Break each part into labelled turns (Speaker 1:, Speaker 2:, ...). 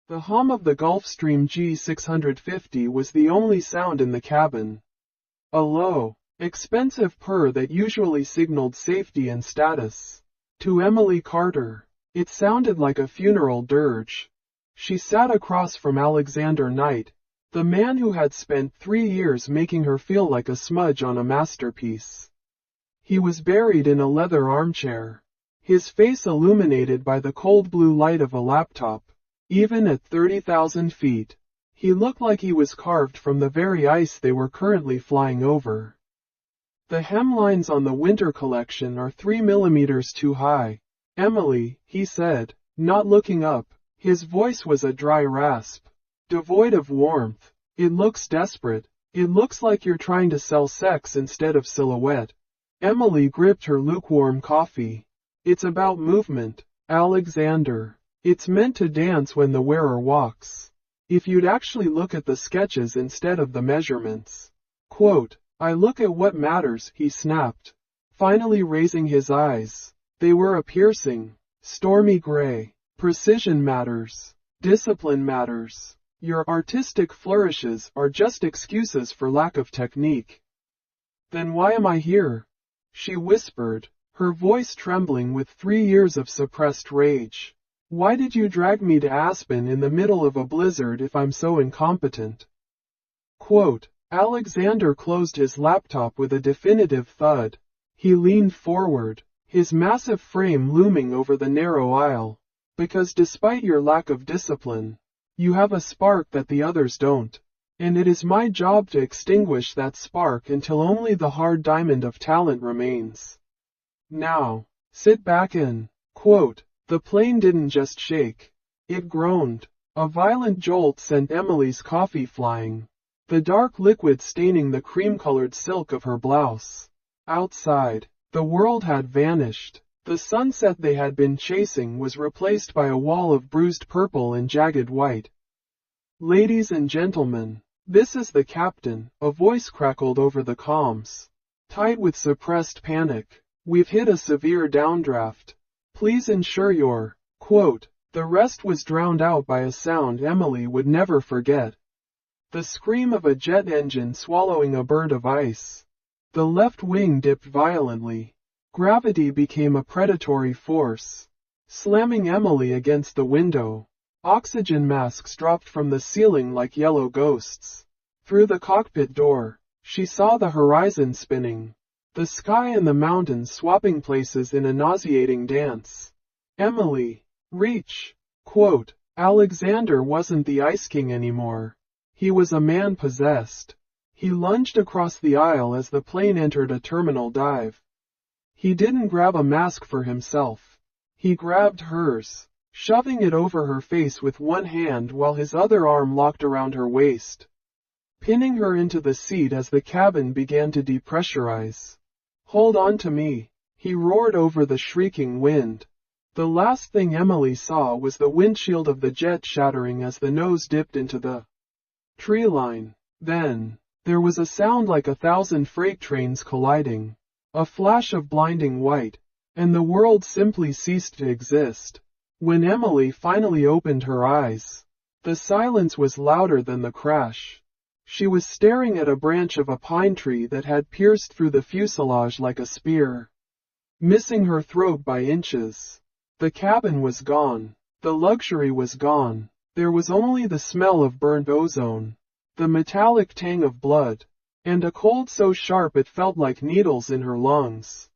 Speaker 1: The hum of the Gulfstream G650 was the only sound in the cabin. A low, expensive purr that usually signaled safety and status. To Emily Carter, it sounded like a funeral dirge. She sat across from Alexander Knight, the man who had spent 3 years making her feel like a smudge on a masterpiece. He was buried in a leather armchair, his face illuminated by the cold blue light of a laptop. Even at 30,000 feet, he looked like he was carved from the very ice they were currently flying over. The hemlines on the winter collection are 3 millimeters too high. Emily, he said, not looking up. His voice was a dry rasp, devoid of warmth. It looks desperate. It looks like you're trying to sell sex instead of silhouette. Emily gripped her lukewarm coffee. It's about movement, Alexander. It's meant to dance when the wearer walks. If you'd actually look at the sketches instead of the measurements. Quote, I look at what matters, he snapped, finally raising his eyes. They were a piercing, stormy gray. Precision matters. Discipline matters. Your artistic flourishes are just excuses for lack of technique. Then why am I here? She whispered, her voice trembling with 3 years of suppressed rage. Why did you drag me to Aspen in the middle of a blizzard if I'm so incompetent? Quote, Alexander closed his laptop with a definitive thud. He leaned forward, his massive frame looming over the narrow aisle. Because despite your lack of discipline, you have a spark that the others don't. And it is my job to extinguish that spark until only the hard diamond of talent remains. Now, sit back and, quote, the plane didn't just shake. It groaned. A violent jolt sent Emily's coffee flying, the dark liquid staining the cream-colored silk of her blouse. Outside, the world had vanished. The sunset they had been chasing was replaced by a wall of bruised purple and jagged white. Ladies and gentlemen, this is the captain, a voice crackled over the comms. Tight with suppressed panic, we've hit a severe downdraft. Please ensure your, quote, the rest was drowned out by a sound Emily would never forget. The scream of a jet engine swallowing a bird of ice. The left wing dipped violently. Gravity became a predatory force, slamming Emily against the window. Oxygen masks dropped from the ceiling like yellow ghosts. Through the cockpit door, she saw the horizon spinning. The sky and the mountains swapping places in a nauseating dance. Emily, reach. Quote, Alexander wasn't the Ice King anymore. He was a man possessed. He lunged across the aisle as the plane entered a terminal dive. He didn't grab a mask for himself. He grabbed hers, shoving it over her face with one hand while his other arm locked around her waist, pinning her into the seat as the cabin began to depressurize. Hold on to me, he roared over the shrieking wind. The last thing Emily saw was the windshield of the jet shattering as the nose dipped into the tree line. Then, there was a sound like 1,000 freight trains colliding, a flash of blinding white, and the world simply ceased to exist. When Emily finally opened her eyes, the silence was louder than the crash. She was staring at a branch of a pine tree that had pierced through the fuselage like a spear, missing her throat by inches. The cabin was gone. The luxury was gone. There was only the smell of burnt ozone, the metallic tang of blood, and a cold so sharp it felt like needles in her lungs.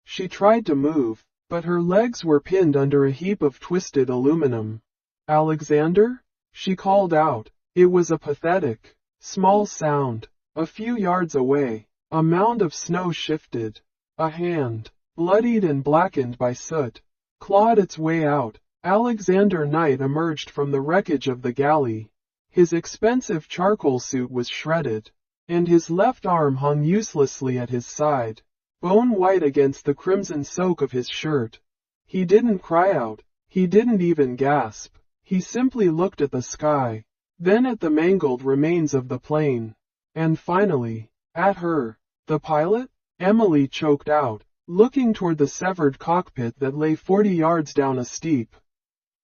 Speaker 1: She tried to move, but her legs were pinned under a heap of twisted aluminum. Alexander? She called out. It was a pathetic, small sound. A few yards away, a mound of snow shifted. A hand, bloodied and blackened by soot, clawed its way out. Alexander Knight emerged from the wreckage of the galley. His expensive charcoal suit was shredded, and his left arm hung uselessly at his side, bone white against the crimson soak of his shirt. He didn't cry out. He didn't even gasp. He simply looked at the sky, then at the mangled remains of the plane, and finally, at her. The pilot? Emily choked out, looking toward the severed cockpit that lay 40 yards down a steep,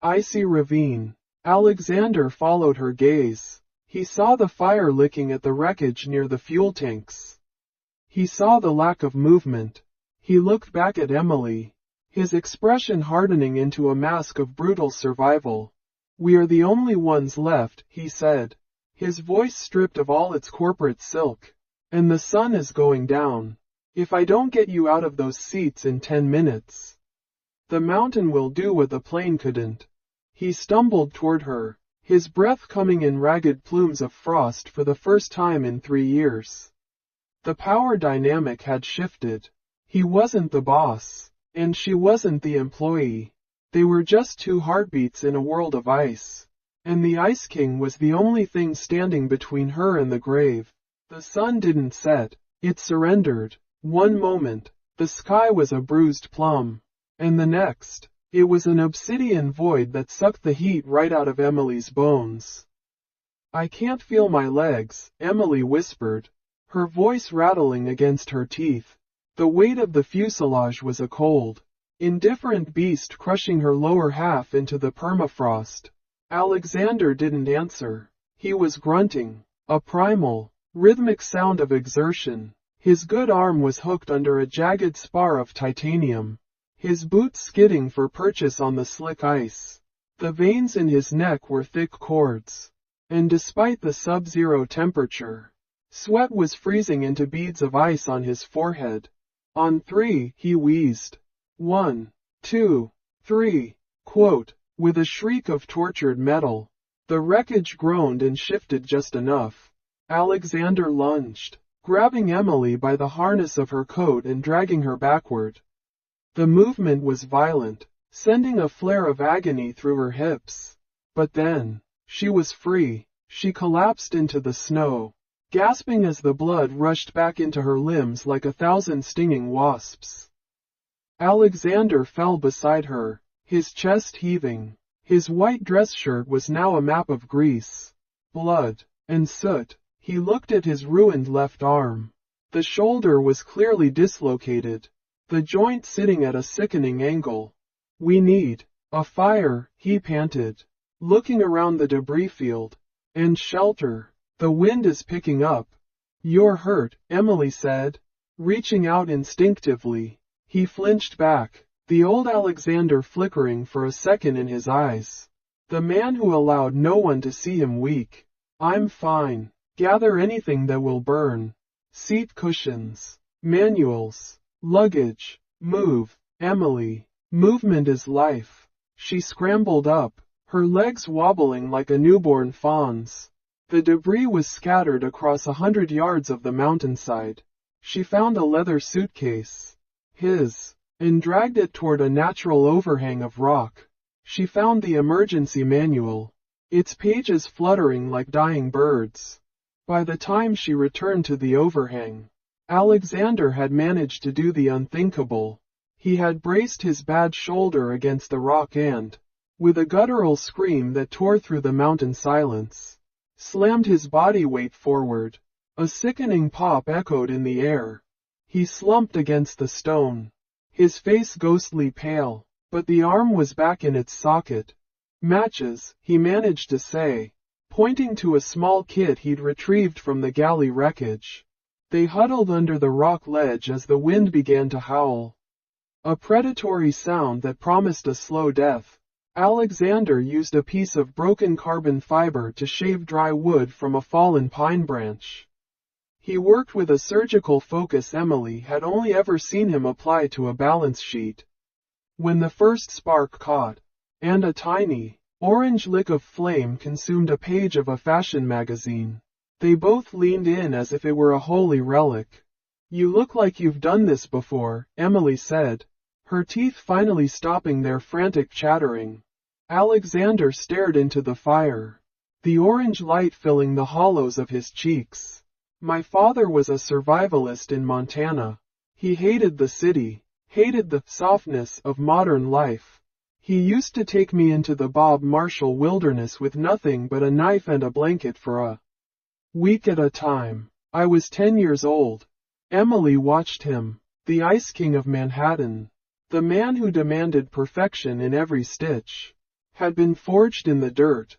Speaker 1: icy ravine. Alexander followed her gaze. He saw the fire licking at the wreckage near the fuel tanks. He saw the lack of movement. He looked back at Emily, his expression hardening into a mask of brutal survival. "We are the only ones left," he said, his voice stripped of all its corporate silk. "And the sun is going down. If I don't get you out of those seats in 10 minutes, the mountain will do what the plane couldn't." He stumbled toward her, his breath coming in ragged plumes of frost for the first time in 3 years. The power dynamic had shifted. He wasn't the boss, and she wasn't the employee. They were just two heartbeats in a world of ice. And the Ice King was the only thing standing between her and the grave. The sun didn't set, it surrendered. One moment, the sky was a bruised plum. And the next, it was an obsidian void that sucked the heat right out of Emily's bones. "I can't feel my legs," Emily whispered, her voice rattling against her teeth. The weight of the fuselage was a cold, indifferent beast crushing her lower half into the permafrost. Alexander didn't answer. He was grunting, a primal, rhythmic sound of exertion. His good arm was hooked under a jagged spar of titanium, his boots skidding for purchase on the slick ice. The veins in his neck were thick cords. And despite the sub-zero temperature, sweat was freezing into beads of ice on his forehead. "On 3, he wheezed. 1, 2, 3, quote, with a shriek of tortured metal. The wreckage groaned and shifted just enough. Alexander lunged, grabbing Emily by the harness of her coat and dragging her backward. The movement was violent, sending a flare of agony through her hips. But then, she was free. She collapsed into the snow, gasping as the blood rushed back into her limbs like 1,000 stinging wasps. Alexander fell beside her, his chest heaving. His white dress shirt was now a map of grease, blood, and soot. He looked at his ruined left arm. The shoulder was clearly dislocated, the joint sitting at a sickening angle. "We need a fire," he panted, looking around the debris field. "And shelter. The wind is picking up." "You're hurt," Emily said, reaching out instinctively. He flinched back, the old Alexander flickering for a second in his eyes. The man who allowed no one to see him weak. "I'm fine. Gather anything that will burn. Seat cushions, manuals, luggage. Move, Emily. Movement is life." She scrambled up, her legs wobbling like a newborn fawn's. The debris was scattered across 100 yards of the mountainside. She found a leather suitcase, his, and dragged it toward a natural overhang of rock. She found the emergency manual, its pages fluttering like dying birds. By the time she returned to the overhang, Alexander had managed to do the unthinkable. He had braced his bad shoulder against the rock and, with a guttural scream that tore through the mountain silence, slammed his body weight forward. A sickening pop echoed in the air. He slumped against the stone, his face ghostly pale, but the arm was back in its socket. "Matches," he managed to say, pointing to a small kit he'd retrieved from the galley wreckage. They huddled under the rock ledge as the wind began to howl. A predatory sound that promised a slow death. Alexander used a piece of broken carbon fiber to shave dry wood from a fallen pine branch. He worked with a surgical focus Emily had only ever seen him apply to a balance sheet. When the first spark caught, and a tiny, orange lick of flame consumed a page of a fashion magazine, they both leaned in as if it were a holy relic. "You look like you've done this before," Emily said, her teeth finally stopping their frantic chattering. Alexander stared into the fire, the orange light filling the hollows of his cheeks. "My father was a survivalist in Montana. He hated the city, hated the softness of modern life. He used to take me into the Bob Marshall wilderness with nothing but a knife and a blanket for a week at a time. I was 10 years old." Emily watched him, the Ice King of Manhattan, the man who demanded perfection in every stitch, had been forged in the dirt,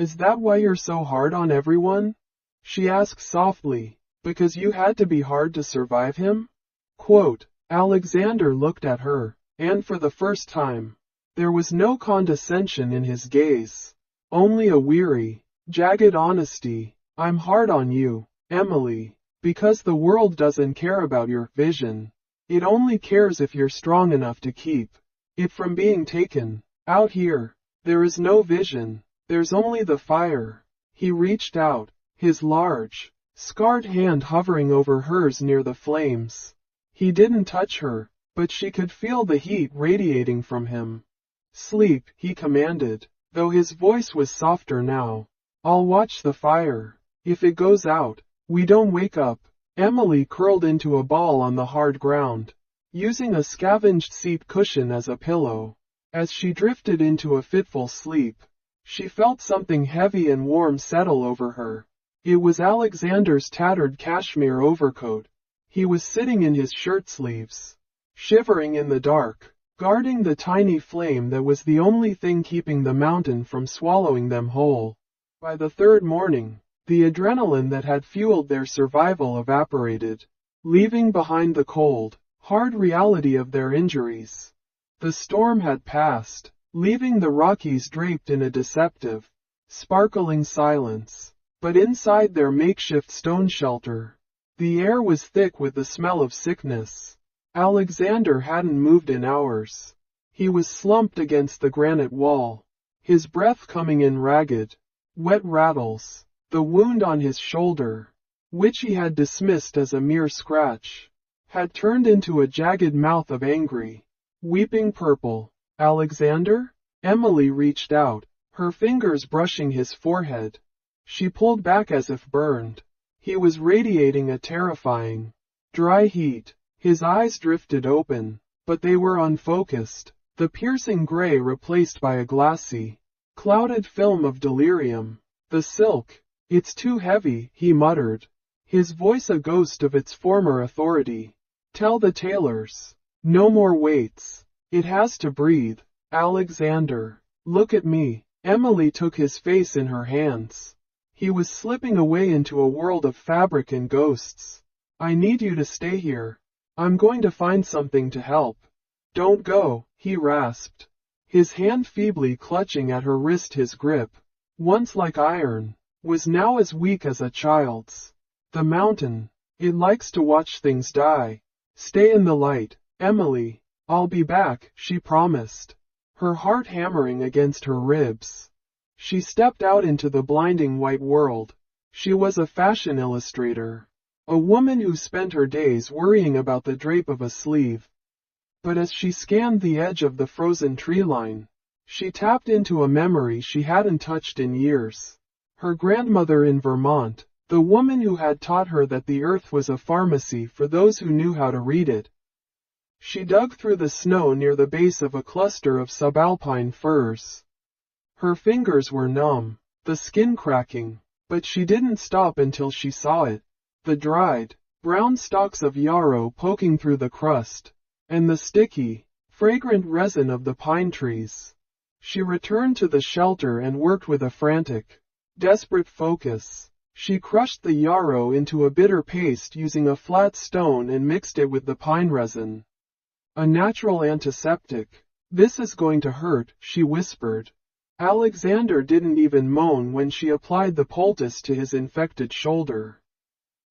Speaker 1: Is that why you're so hard on everyone? She asked softly. Because you had to be hard to survive him? Quote, Alexander looked at her, and for the first time, there was no condescension in his gaze. Only a weary, jagged honesty. I'm hard on you, Emily, because the world doesn't care about your vision. It only cares if you're strong enough to keep it from being taken. Out here, there is no vision. There's only the fire. He reached out, his large, scarred hand hovering over hers near the flames. He didn't touch her, but she could feel the heat radiating from him. Sleep, he commanded, though his voice was softer now. I'll watch the fire. If it goes out, we don't wake up. Emily curled into a ball on the hard ground, using a scavenged seat cushion as a pillow. As she drifted into a fitful sleep, she felt something heavy and warm settle over her. It was Alexander's tattered cashmere overcoat. He was sitting in his shirt sleeves, shivering in the dark, guarding the tiny flame that was the only thing keeping the mountain from swallowing them whole. By the third morning, the adrenaline that had fueled their survival evaporated, leaving behind the cold, hard reality of their injuries. The storm had passed, leaving the Rockies draped in a deceptive, sparkling silence. But inside their makeshift stone shelter, the air was thick with the smell of sickness. Alexander hadn't moved in hours. He was slumped against the granite wall, his breath coming in ragged, wet rattles. The wound on his shoulder, which he had dismissed as a mere scratch, had turned into a jagged mouth of angry, weeping purple. Alexander? Emily reached out, her fingers brushing his forehead. She pulled back as if burned. He was radiating a terrifying, dry heat. His eyes drifted open, but they were unfocused, the piercing gray replaced by a glassy, clouded film of delirium. The silk. It's too heavy, he muttered, his voice a ghost of its former authority. Tell the tailors. No more weights. It has to breathe. Alexander. Look at me. Emily took his face in her hands. He was slipping away into a world of fabric and ghosts. I need you to stay here. I'm going to find something to help. Don't go, he rasped, his hand feebly clutching at her wrist. His grip, once like iron, was now as weak as a child's. The mountain. It likes to watch things die. Stay in the light, Emily. I'll be back, she promised, her heart hammering against her ribs. She stepped out into the blinding white world. She was a fashion illustrator, a woman who spent her days worrying about the drape of a sleeve. But as she scanned the edge of the frozen tree line, she tapped into a memory she hadn't touched in years. Her grandmother in Vermont, the woman who had taught her that the earth was a pharmacy for those who knew how to read it. She dug through the snow near the base of a cluster of subalpine firs. Her fingers were numb, the skin cracking, but she didn't stop until she saw it. The dried, brown stalks of yarrow poking through the crust, and the sticky, fragrant resin of the pine trees. She returned to the shelter and worked with a frantic, desperate focus. She crushed the yarrow into a bitter paste using a flat stone and mixed it with the pine resin. A natural antiseptic. This is going to hurt, she whispered. Alexander didn't even moan when she applied the poultice to his infected shoulder.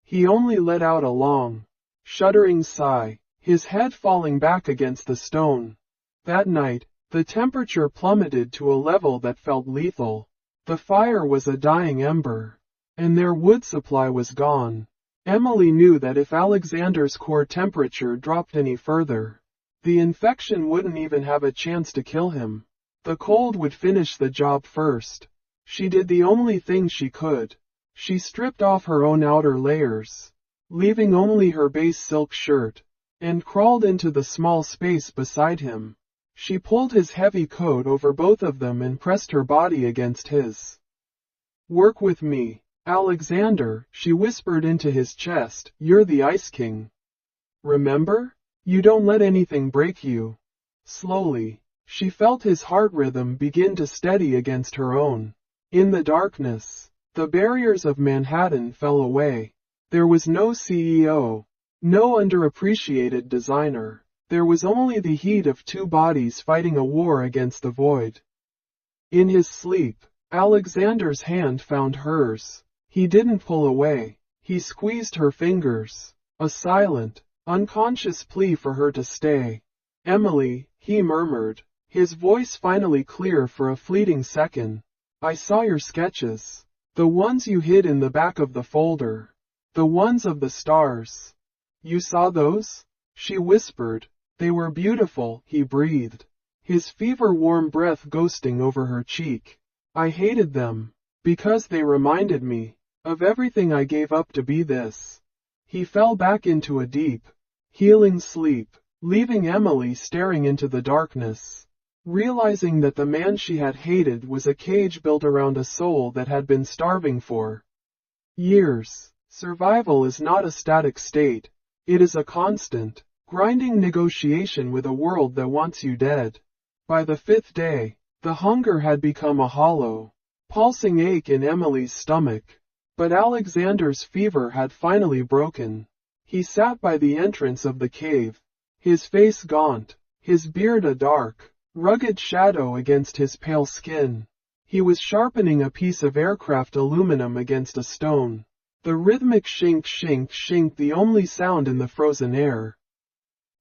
Speaker 1: He only let out a long, shuddering sigh, his head falling back against the stone. That night, the temperature plummeted to a level that felt lethal. The fire was a dying ember, and their wood supply was gone. Emily knew that if Alexander's core temperature dropped any further, the infection wouldn't even have a chance to kill him. The cold would finish the job first. She did the only thing she could. She stripped off her own outer layers, leaving only her base silk shirt, and crawled into the small space beside him. She pulled his heavy coat over both of them and pressed her body against his. Work with me, Alexander, she whispered into his chest. You're the Ice King. Remember? You don't let anything break you. Slowly, she felt his heart rhythm begin to steady against her own. In the darkness, the barriers of Manhattan fell away. There was no CEO, no underappreciated designer. There was only the heat of two bodies fighting a war against the void. In his sleep, Alexander's hand found hers. He didn't pull away. He squeezed her fingers. A silent, unconscious plea for her to stay. "Emily," he murmured, his voice finally clear for a fleeting second. "I saw your sketches. The ones you hid in the back of the folder. The ones of the stars. You saw those?" She whispered. "They were beautiful," he breathed, his fever-warm breath ghosting over her cheek. "I hated them, because they reminded me of everything I gave up to be this." He fell back into a deep, healing sleep, leaving Emily staring into the darkness, realizing that the man she had hated was a cage built around a soul that had been starving for years. Survival is not a static state. It is a constant, grinding negotiation with a world that wants you dead. By the fifth day, the hunger had become a hollow, pulsing ache in Emily's stomach. But Alexander's fever had finally broken. He sat by the entrance of the cave, his face gaunt, his beard a dark, rugged shadow against his pale skin. He was sharpening a piece of aircraft aluminum against a stone. The rhythmic shink shink shink, the only sound in the frozen air.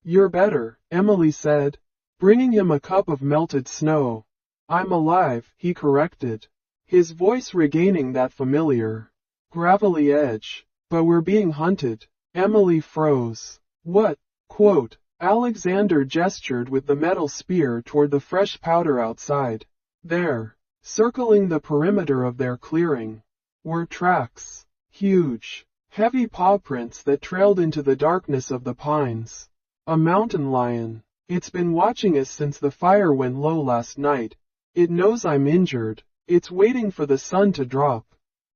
Speaker 1: "You're better," Emily said, bringing him a cup of melted snow. "I'm alive," he corrected, his voice regaining that familiar, gravelly edge. "But we're being hunted." Emily froze. "What?" Quote. Alexander gestured with the metal spear toward the fresh powder outside. There, circling the perimeter of their clearing, were tracks. Huge, heavy paw prints that trailed into the darkness of the pines. A mountain lion. "It's been watching us since the fire went low last night. It knows I'm injured. It's waiting for the sun to drop."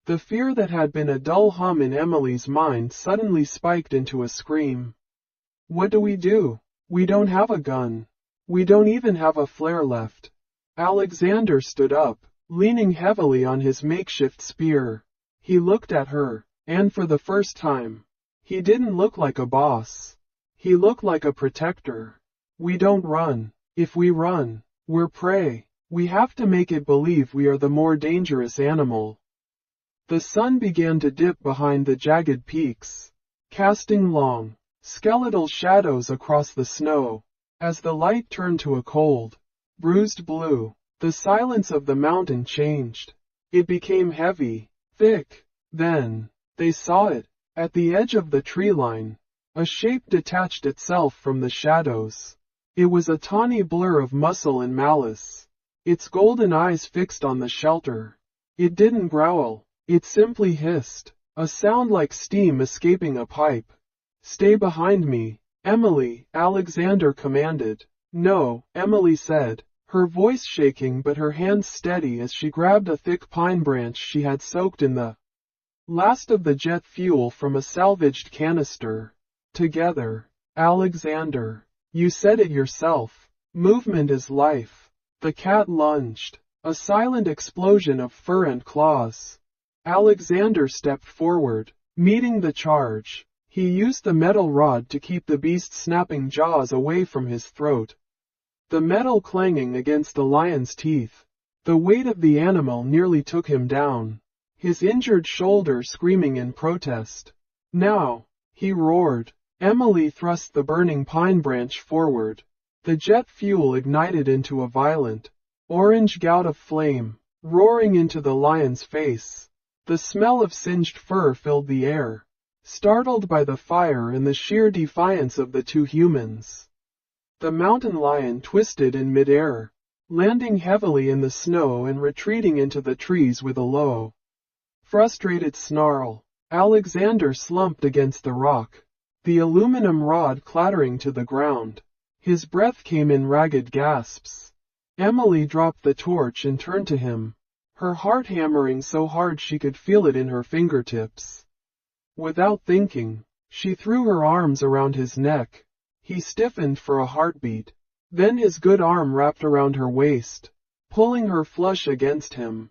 Speaker 1: The fear that had been a dull hum in Emily's mind suddenly spiked into a scream. "What do? We don't have a gun. We don't even have a flare left." Alexander stood up, leaning heavily on his makeshift spear. He looked at her, and for the first time, he didn't look like a boss. He looked like a protector. "We don't run. If we run, we're prey. We have to make it believe we are the more dangerous animal." The sun began to dip behind the jagged peaks, casting long, skeletal shadows across the snow. As the light turned to a cold, bruised blue, the silence of the mountain changed. It became heavy, thick. Then, they saw it. At the edge of the tree line, a shape detached itself from the shadows. It was a tawny blur of muscle and malice, its golden eyes fixed on the shelter. It didn't growl. It simply hissed, a sound like steam escaping a pipe. "Stay behind me, Emily," Alexander commanded. "No," Emily said, her voice shaking but her hands steady as she grabbed a thick pine branch she had soaked in the last of the jet fuel from a salvaged canister. "Together, Alexander. You said it yourself. Movement is life." The cat lunged, a silent explosion of fur and claws. Alexander stepped forward, meeting the charge. He used the metal rod to keep the beast's snapping jaws away from his throat. The metal clanging against the lion's teeth. The weight of the animal nearly took him down, his injured shoulder screaming in protest. "Now!" he roared. Emily thrust the burning pine branch forward. The jet fuel ignited into a violent, orange gout of flame, roaring into the lion's face. The smell of singed fur filled the air, startled by the fire and the sheer defiance of the two humans. The mountain lion twisted in midair, landing heavily in the snow and retreating into the trees with a low, frustrated snarl. Alexander slumped against the rock, the aluminum rod clattering to the ground. His breath came in ragged gasps. Emily dropped the torch and turned to him, her heart hammering so hard she could feel it in her fingertips. Without thinking, she threw her arms around his neck. He stiffened for a heartbeat. Then his good arm wrapped around her waist, pulling her flush against him.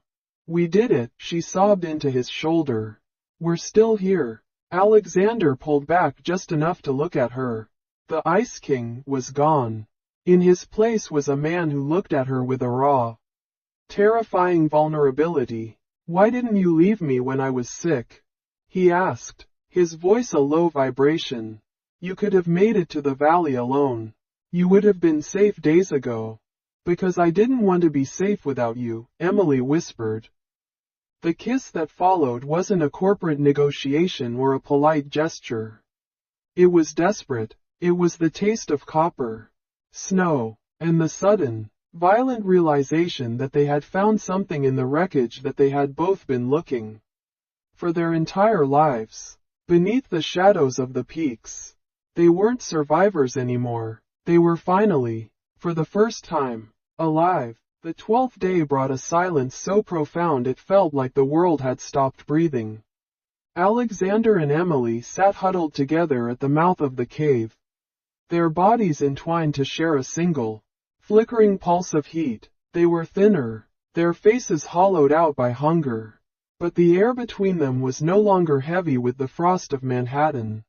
Speaker 1: We did it, she sobbed into his shoulder. We're still here. Alexander pulled back just enough to look at her. The Ice King was gone. In his place was a man who looked at her with a raw, terrifying vulnerability. Why didn't you leave me when I was sick? He asked, his voice a low vibration. You could have made it to the valley alone. You would have been safe days ago. Because I didn't want to be safe without you, Emily whispered. The kiss that followed wasn't a corporate negotiation or a polite gesture. It was desperate. It was the taste of copper, snow, and the sudden, violent realization that they had found something in the wreckage that they had both been looking for their entire lives. Beneath the shadows of the peaks, they weren't survivors anymore. They were finally, for the first time, alive. The 12th day brought a silence so profound it felt like the world had stopped breathing. Alexander and Emily sat huddled together at the mouth of the cave, their bodies entwined to share a single, flickering pulse of heat. They were thinner, their faces hollowed out by hunger, but the air between them was no longer heavy with the frost of Manhattan.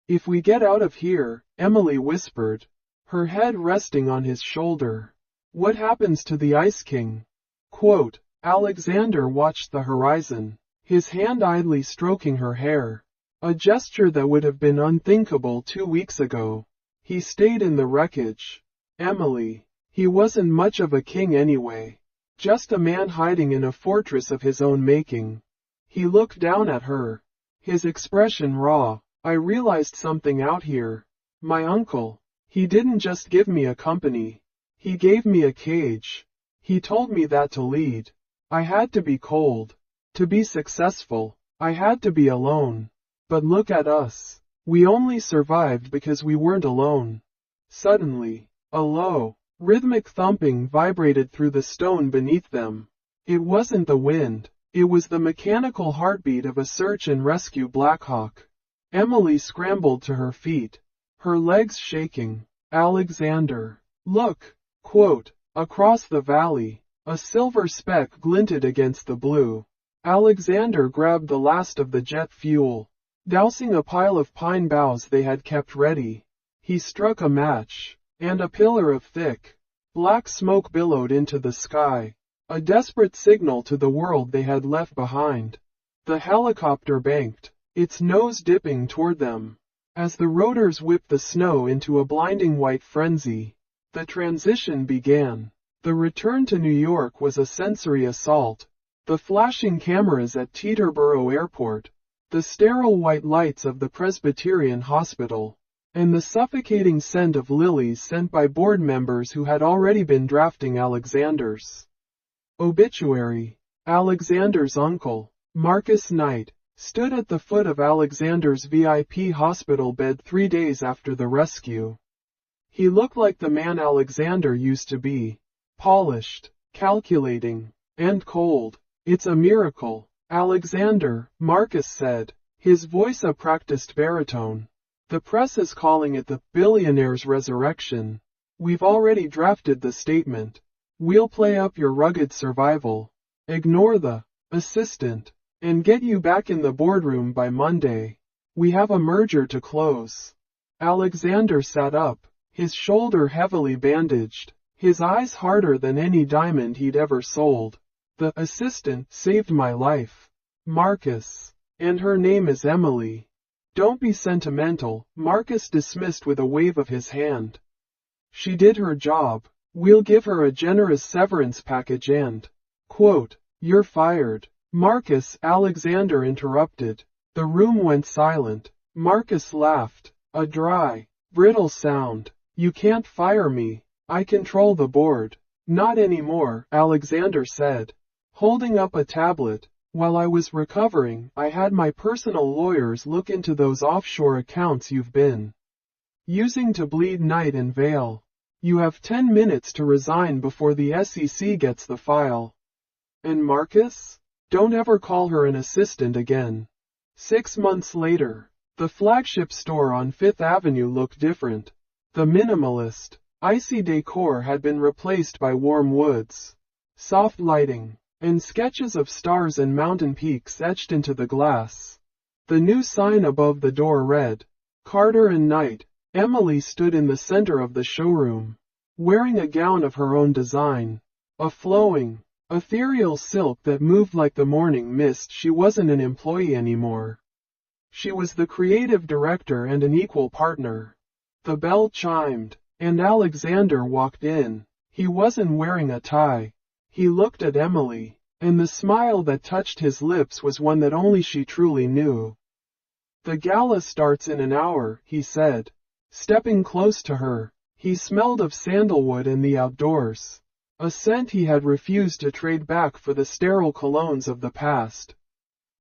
Speaker 1: If we get out of here, Emily whispered, her head resting on his shoulder, what happens to the Ice King? Quote, Alexander watched the horizon, his hand idly stroking her hair, a gesture that would have been unthinkable 2 weeks ago. He stayed in the wreckage. Emily, he wasn't much of a king anyway, just a man hiding in a fortress of his own making. He looked down at her, his expression raw. I realized something out here. My uncle, he didn't just give me a company. He gave me a cage. He told me that to lead, I had to be cold. To be successful, I had to be alone. But look at us. We only survived because we weren't alone. Suddenly, a low, rhythmic thumping vibrated through the stone beneath them. It wasn't the wind. It was the mechanical heartbeat of a search and rescue Blackhawk. Emily scrambled to her feet, her legs shaking. Alexander, look, quote, across the valley, a silver speck glinted against the blue. Alexander grabbed the last of the jet fuel, dousing a pile of pine boughs they had kept ready. He struck a match, and a pillar of thick, black smoke billowed into the sky, a desperate signal to the world they had left behind. The helicopter banked, its nose dipping toward them. As the rotors whipped the snow into a blinding white frenzy, the transition began. The return to New York was a sensory assault. The flashing cameras at Teterboro Airport, the sterile white lights of the Presbyterian Hospital, and the suffocating scent of lilies sent by board members who had already been drafting Alexander's obituary. Alexander's uncle, Marcus Knight, stood at the foot of Alexander's VIP hospital bed 3 days after the rescue. He looked like the man Alexander used to be, polished, calculating, and cold. It's a miracle, Alexander, Marcus said, his voice a practiced baritone. The press is calling it the billionaire's resurrection. We've already drafted the statement. We'll play up your rugged survival, ignore the assistant, and get you back in the boardroom by Monday. We have a merger to close. Alexander sat up, his shoulder heavily bandaged, his eyes harder than any diamond he'd ever sold. The assistant saved my life, Marcus, and her name is Emily. Don't be sentimental, Marcus dismissed with a wave of his hand. She did her job. We'll give her a generous severance package and, quote, you're fired. Marcus, Alexander interrupted. The room went silent. Marcus laughed, a dry, brittle sound. You can't fire me. I control the board. Not anymore, Alexander said, holding up a tablet. While I was recovering, I had my personal lawyers look into those offshore accounts you've been using to bleed Knight and Vale. You have 10 minutes to resign before the SEC gets the file. And Marcus? Don't ever call her an assistant again. 6 months later, the flagship store on Fifth Avenue looked different. The minimalist, icy decor had been replaced by warm woods, soft lighting, and sketches of stars and mountain peaks etched into the glass. The new sign above the door read, Carter and Knight. Emily stood in the center of the showroom, wearing a gown of her own design, a flowing, ethereal silk that moved like the morning mist. She wasn't an employee anymore. She was the creative director and an equal partner. The bell chimed, and Alexander walked in. He wasn't wearing a tie. He looked at Emily, and the smile that touched his lips was one that only she truly knew. The gala starts in an hour, he said. Stepping close to her, he smelled of sandalwood and the outdoors, a scent he had refused to trade back for the sterile colognes of the past.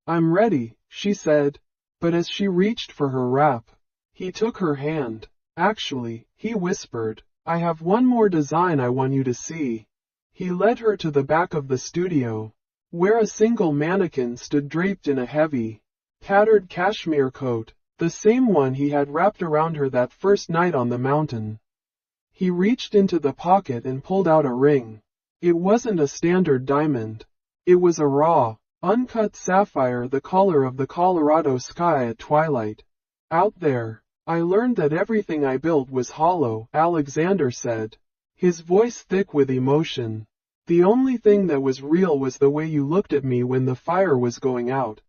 Speaker 1: I'm ready, she said, but as she reached for her wrap, he took her hand. Actually, he whispered, I have one more design I want you to see. He led her to the back of the studio, where a single mannequin stood draped in a heavy, tattered cashmere coat, the same one he had wrapped around her that first night on the mountain. He reached into the pocket and pulled out a ring. It wasn't a standard diamond. It was a raw, uncut sapphire the color of the Colorado sky at twilight. Out there, I learned that everything I built was hollow, Alexander said, his voice thick with emotion. The only thing that was real was the way you looked at me when the fire was going out.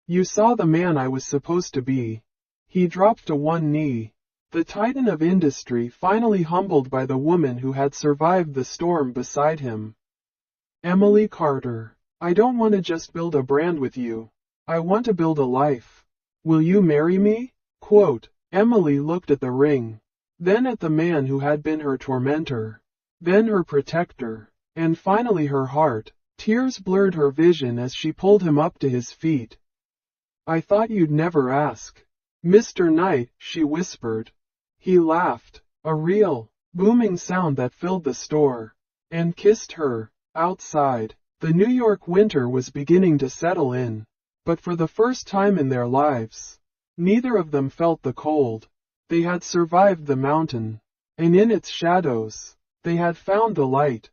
Speaker 1: You saw the man I was supposed to be. He dropped to one knee, the titan of industry finally humbled by the woman who had survived the storm beside him. Emily Carter, I don't want to just build a brand with you. I want to build a life. Will you marry me? Quote, Emily looked at the ring, then at the man who had been her tormentor, then her protector, and finally her heart. Tears blurred her vision as she pulled him up to his feet. I thought you'd never ask. Mr. Knight, she whispered. He laughed, a real, booming sound that filled the store, and kissed her. Outside, the New York winter was beginning to settle in, but for the first time in their lives, neither of them felt the cold. They had survived the mountain, and in its shadows, they had found the light.